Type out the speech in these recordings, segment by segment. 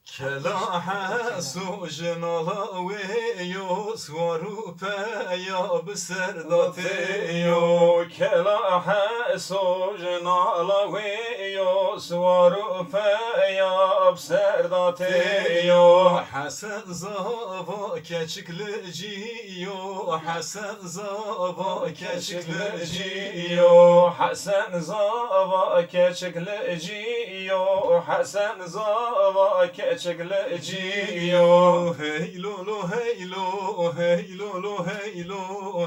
كلا حاسو جنالا ويو سوارو يا بسرداتيو كلا حاسو جنالا ويو سوارو يا بسرداتيو حسن زابا كشكلجيو حسن زابا كشكلجيو حسن زابا كشكلجيو حسن زابا كشكلجيو هيلو لو هيلو هيلو لو هيلو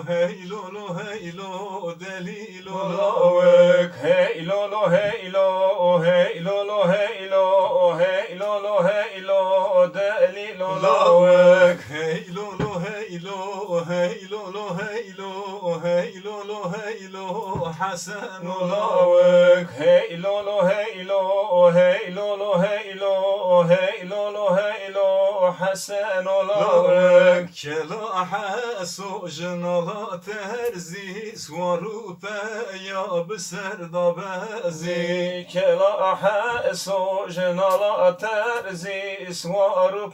هيلو لو هيلو دليلو لوك هيلو لو هيلو هيلو لو هيلو هيلو لو هيلو دليلو لوك هيلو لو هيلو هيلو لو هيلو هيلو لو هيلو حسن لوك هيلو لو هيلو هيلو لو هيلو هيلو لو هيلو حسن لوك كلا حاسو جنالا ترزي سوارو يا بسردا بازي كلا حاسو جنالا ترزي سوار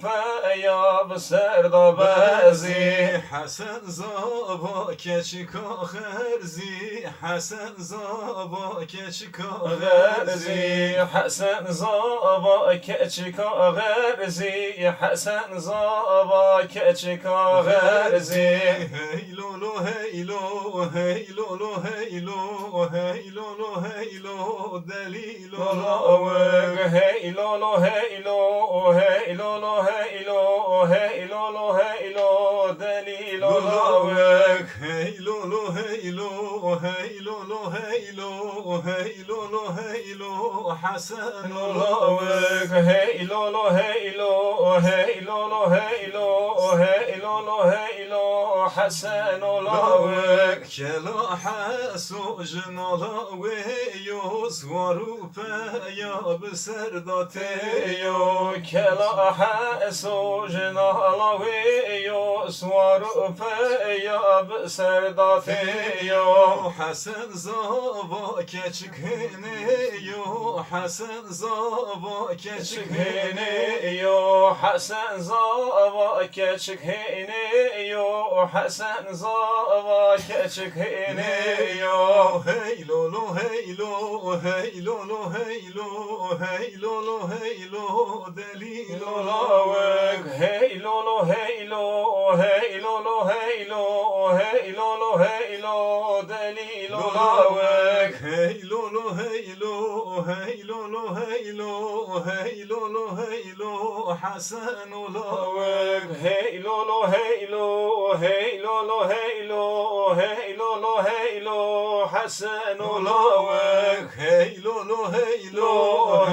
يا بسردا بازي حسن زابا كشكا خرزي حسن زابا كشكا غرزي حسن زابا كشكا غرزي حسن زابا كشكا غرزي هيلو لو هيلو هيلو لو هيلو هيلو لو هيلو دليلو لوك هيلو لو هيلو هيلو لو هيلو هيلو لو هيلو دليلو لوك هيلو لو هيلو هيلو لو هيلو هيلو لو هيلو حسن لوك هيلو لو هيلو هيلو لو هيلو هيلو لو هيلو حسن لوك كلا حاسو جنالا ويو سوارو يا بسرداتيو كلا حاسو جنالا ويو سوارو يا بسرداتيو حسن زابا كشكهنيو حسن زابا كشكهنيو حسن زابا كشكهنيو حسن زابا كشكهنيو هيلو لو هيلو هيلو لو هيلو هيلو لو هيلو دليلو لوك هيلو لو هيلو هيلو لو هيلو هيلو لو هيلو دليلو لوك هيلو لو هيلو هيلو لو هيلو هيلو لو هيلو حسن لوك هيلو لو هيلو هيلو لو هيلو هيلو لو هيلو حسن لوك هيلو لو هيلو